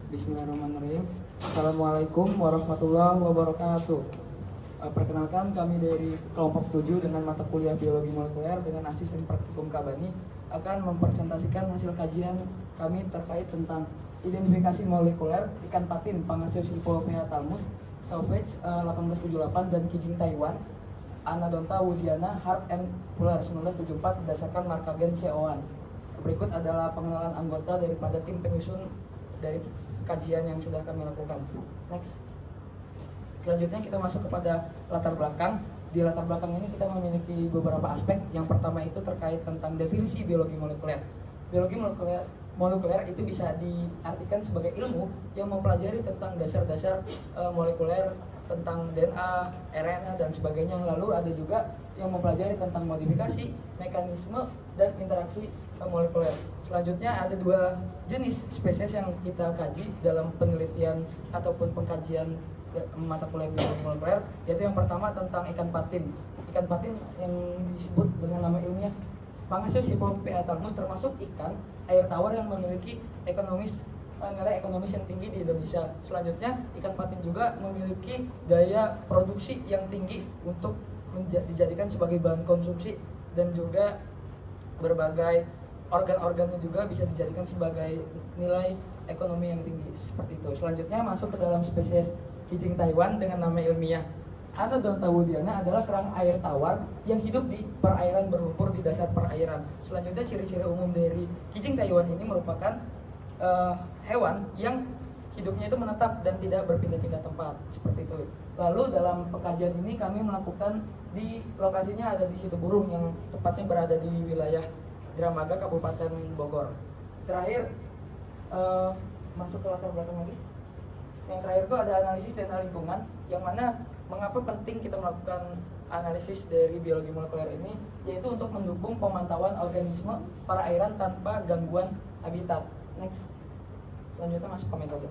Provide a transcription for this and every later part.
Bismillahirrahmanirrahim. Assalamualaikum warahmatullahi wabarakatuh. Perkenalkan, kami dari kelompok 7 dengan mata kuliah biologi molekuler dengan asisten praktikum Kabani akan mempresentasikan hasil kajian kami terkait tentang identifikasi molekuler ikan patin pangasius Lipopea thalmus, Sauvage 1878 dan kijing Taiwan, Anodonta woodiana, Hart and Fuller 1974 berdasarkan markagen CO1. Berikut adalah pengenalan anggota daripada tim penyusun dari kajian yang sudah kami lakukan. Next. Selanjutnya kita masuk kepada latar belakang. Di latar belakang ini kita memiliki beberapa aspek. Yang pertama itu terkait tentang definisi biologi molekuler. Biologi molekuler itu bisa diartikan sebagai ilmu yang mempelajari tentang dasar-dasar molekuler, tentang DNA, RNA dan sebagainya. Lalu ada juga yang mempelajari tentang modifikasi, mekanisme dan interaksi molekuler. Selanjutnya ada dua jenis spesies yang kita kaji dalam penelitian ataupun pengkajian mata kuliah biologi molekuler, yaitu yang pertama tentang ikan patin. Ikan patin yang disebut dengan nama ilmiah Pangasius Lipopea thalmus termasuk ikan air tawar yang memiliki nilai ekonomis yang tinggi di Indonesia. Selanjutnya, ikan patin juga memiliki daya produksi yang tinggi untuk dijadikan sebagai bahan konsumsi dan juga berbagai organ-organnya juga bisa dijadikan sebagai nilai ekonomi yang tinggi seperti itu. Selanjutnya masuk ke dalam spesies kijing Taiwan dengan nama ilmiah Anodonta woodiana adalah kerang air tawar yang hidup di perairan berlumpur di dasar perairan. Selanjutnya ciri-ciri umum dari kijing Taiwan ini merupakan hewan yang hidupnya itu menetap dan tidak berpindah-pindah tempat seperti itu. Lalu dalam pengkajian ini kami melakukan di lokasinya ada di Situ Burung yang tepatnya berada di wilayah Dramaga, Kabupaten Bogor. Terakhir masuk ke latar belakang lagi. Yang terakhir itu ada analisis data lingkungan, yang mana mengapa penting kita melakukan analisis dari biologi molekuler ini, yaitu untuk mendukung pemantauan organisme perairan tanpa gangguan habitat. Next. Selanjutnya masuk ke metode.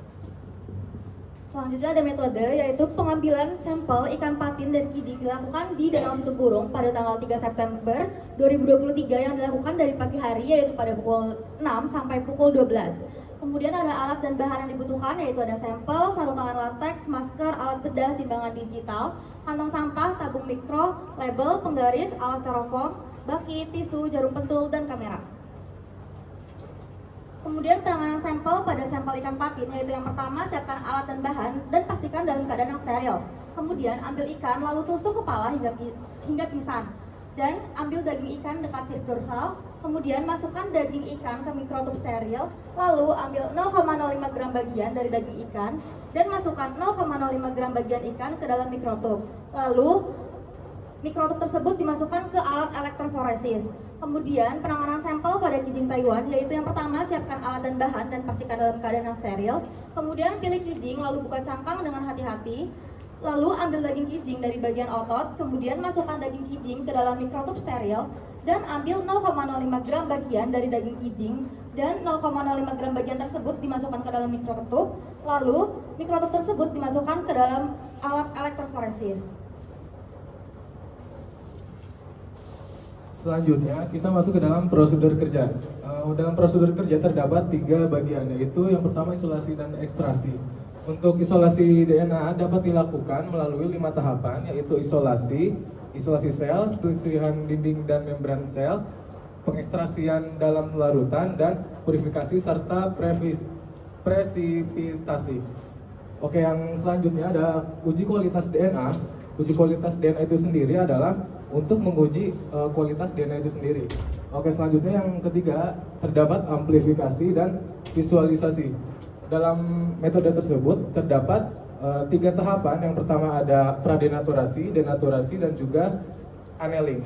Selanjutnya ada metode, yaitu pengambilan sampel ikan patin dan kijing dilakukan di Danau Situ Burung pada tanggal 3 September 2023 yang dilakukan dari pagi hari, yaitu pada pukul 6 sampai pukul 12. Kemudian ada alat dan bahan yang dibutuhkan, yaitu ada sampel, sarung tangan latex, masker, alat bedah, timbangan digital, kantong sampah, tabung mikro, label, penggaris, alat styrofoam, baki, tisu, jarum pentul, dan kamera. Kemudian penanganan sampel pada sampel ikan patin, yaitu yang pertama siapkan alat dan bahan dan pastikan dalam keadaan yang steril. Kemudian ambil ikan lalu tusuk kepala hingga pingsan dan ambil daging ikan dekat sirip dorsal. Kemudian masukkan daging ikan ke mikrotub steril, lalu ambil 0,05 gram bagian dari daging ikan dan masukkan 0,05 gram bagian ikan ke dalam mikrotub. Lalu mikrotub tersebut dimasukkan ke alat elektroforesis. Kemudian penanganan sampel pada kijing Taiwan, yaitu yang pertama siapkan alat dan bahan dan pastikan dalam keadaan yang steril. Kemudian pilih kijing lalu buka cangkang dengan hati-hati. Lalu ambil daging kijing dari bagian otot, kemudian masukkan daging kijing ke dalam mikrotub steril dan ambil 0,05 gram bagian dari daging kijing dan 0,05 gram bagian tersebut dimasukkan ke dalam mikrotub. Lalu mikrotub tersebut dimasukkan ke dalam alat elektroforesis. Selanjutnya kita masuk ke dalam prosedur kerja. Dalam prosedur kerja terdapat 3 bagian, yaitu yang pertama isolasi dan ekstraksi. Untuk isolasi DNA dapat dilakukan melalui 5 tahapan, yaitu isolasi sel, pelisihan dinding dan membran sel, pengekstrasian dalam larutan, dan purifikasi serta presipitasi. Oke, yang selanjutnya ada uji kualitas DNA. Uji kualitas DNA itu sendiri adalah untuk menguji kualitas DNA itu sendiri. Oke, selanjutnya yang ketiga terdapat amplifikasi dan visualisasi. Dalam metode tersebut terdapat 3 tahapan. Yang pertama ada pradenaturasi, denaturasi, dan juga annealing.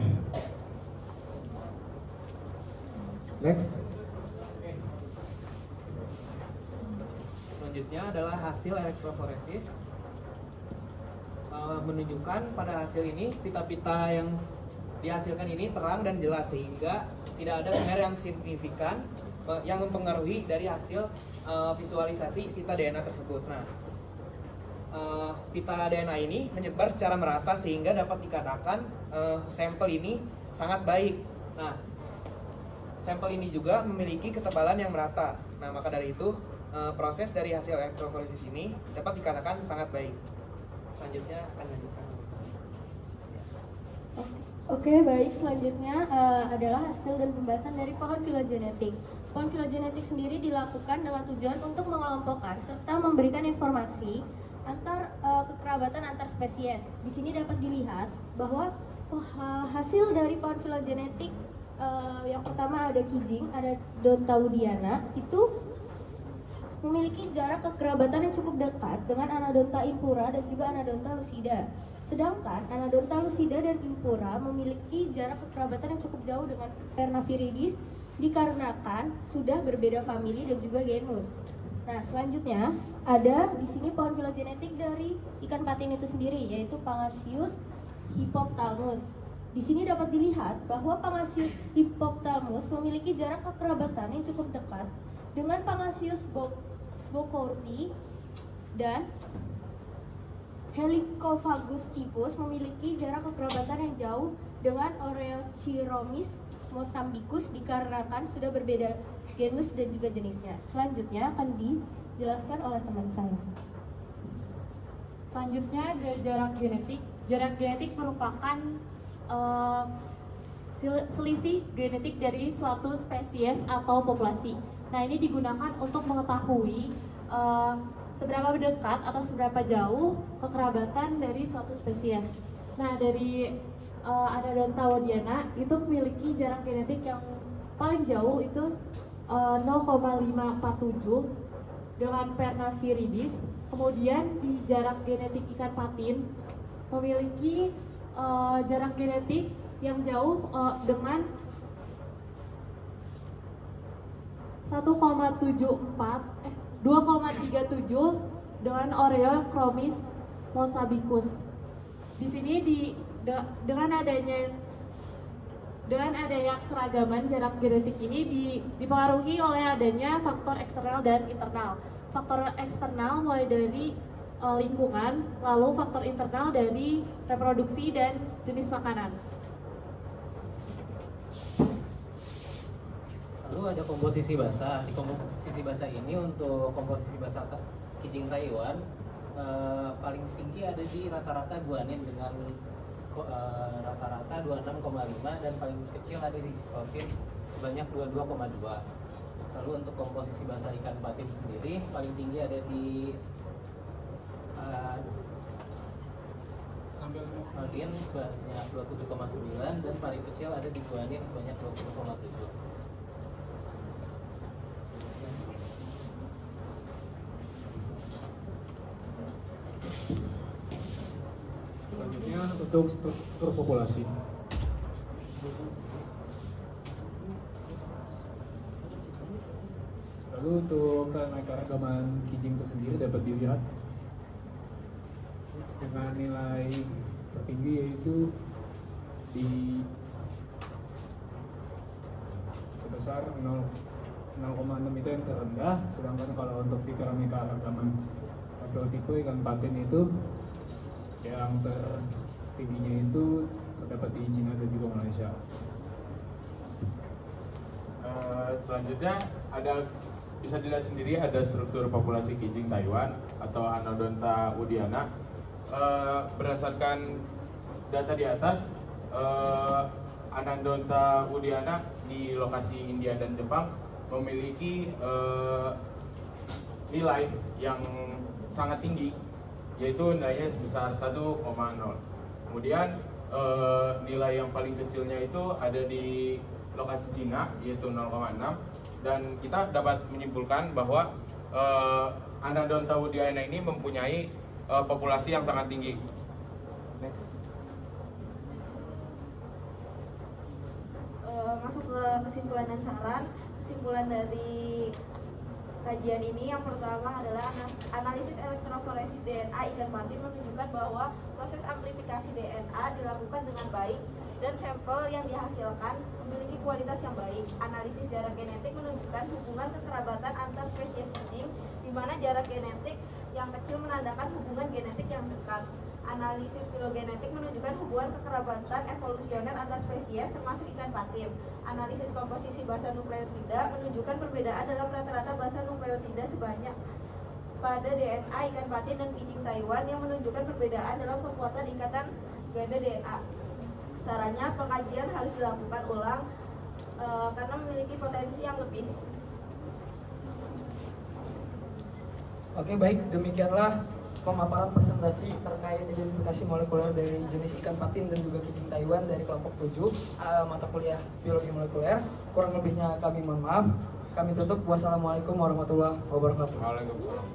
Next. Selanjutnya adalah hasil elektroforesis. Menunjukkan pada hasil ini pita-pita yang dihasilkan ini terang dan jelas sehingga tidak ada smear yang signifikan yang mempengaruhi dari hasil visualisasi pita DNA tersebut. Nah, pita DNA ini menyebar secara merata sehingga dapat dikatakan sampel ini sangat baik. Nah, sampel ini juga memiliki ketebalan yang merata. Nah, maka dari itu proses dari hasil elektroforesis ini dapat dikatakan sangat baik. Selanjutnya akan lanjutkan. Oke, baik. Selanjutnya adalah hasil dan pembahasan dari pohon filogenetik. Pohon filogenetik sendiri dilakukan dengan tujuan untuk mengelompokkan serta memberikan informasi kekerabatan antar spesies. Di sini dapat dilihat bahwa hasil dari pohon filogenetik yang pertama ada kijing, ada Donta Woodyana, itu memiliki jarak kekerabatan yang cukup dekat dengan Anadonta impura dan juga Anadonta lucida. Sedangkan Anadonta lucida dan impura memiliki jarak kekerabatan yang cukup jauh dengan Pernaviridis dikarenakan sudah berbeda famili dan juga genus. Nah, selanjutnya ada di sini pohon filogenetik dari ikan patin itu sendiri, yaitu Pangasius hippophthalmus. Di sini dapat dilihat bahwa Pangasius hippophthalmus memiliki jarak kekerabatan yang cukup dekat dengan Pangasius bocourti, dan Helicophagus typus memiliki jarak kekerabatan yang jauh dengan Oreochiromis mosambicus dikarenakan sudah berbeda genus dan juga jenisnya. Selanjutnya akan dijelaskan oleh teman saya. Selanjutnya ada jarak genetik. Jarak genetik merupakan selisih genetik dari suatu spesies atau populasi. Nah, ini digunakan untuk mengetahui seberapa dekat atau seberapa jauh kekerabatan dari suatu spesies. Nah, dari Anadonta Woodyana itu memiliki jarak genetik yang paling jauh itu 0,547 dengan Pernaviridis. Kemudian di jarak genetik ikan patin memiliki jarak genetik yang jauh dengan 2,37 dengan Oreochromis mosambicus. Di sini dengan adanya keragaman jarak genetik ini dipengaruhi oleh adanya faktor eksternal dan internal. Faktor eksternal mulai dari lingkungan, lalu faktor internal dari reproduksi dan jenis makanan. Lalu ada komposisi basa. Di komposisi basa ini untuk komposisi basa kijing Taiwan paling tinggi ada di rata-rata guanin dengan rata-rata 26,5 dan paling kecil ada di sitosin sebanyak 22,2. Lalu untuk komposisi basa ikan patin sendiri paling tinggi ada di Aldin sebanyak 27,9 dan paling kecil ada di guanin sebanyak 20,7. Selanjutnya untuk struktur populasi. Lalu untuk keanekaragaman kijing itu sendiri dapat dilihat dengan nilai tertinggi yaitu di sebesar 0,6 itu yang terendah, sedangkan kalau untuk di keanekaragaman laki-laki ikan patin itu yang tertingginya itu terdapat di Cina dan juga Malaysia. Selanjutnya bisa dilihat sendiri ada struktur populasi kijing Taiwan atau Anodonta woodyana. Berdasarkan data di atas, Anodonta woodyana di lokasi India dan Jepang memiliki nilai yang sangat tinggi, yaitu nilainya sebesar 1,0. Kemudian nilai yang paling kecilnya itu ada di lokasi Cina, yaitu 0,6. Dan kita dapat menyimpulkan bahwa Anodonta woodyana ini mempunyai populasi yang sangat tinggi. Next. Masuk ke kesimpulan dan saran. Kesimpulan dari kajian ini yang pertama adalah analisis elektroforesis DNA ikan patin menunjukkan bahwa proses amplifikasi DNA dilakukan dengan baik dan sampel yang dihasilkan memiliki kualitas yang baik. Analisis jarak genetik menunjukkan hubungan kekerabatan antar spesies kijing, di mana jarak genetik yang kecil menandakan hubungan genetik yang dekat. Analisis filogenetik menunjukkan hubungan kekerabatan evolusioner antar spesies termasuk ikan patin. Analisis komposisi basa nukleotida menunjukkan perbedaan dalam rata-rata basa nukleotida sebanyak pada DNA ikan patin dan kijing Taiwan yang menunjukkan perbedaan dalam kekuatan ikatan ganda DNA. Sarannya pengkajian harus dilakukan ulang karena memiliki potensi yang lebih. Oke, baik, demikianlah pemaparan presentasi terkait identifikasi molekuler dari jenis ikan patin dan juga kijing Taiwan dari kelompok 7 mata kuliah biologi molekuler. Kurang lebihnya kami mohon maaf. Kami tutup. Wassalamualaikum warahmatullahi wabarakatuh. Waalaikumsalam.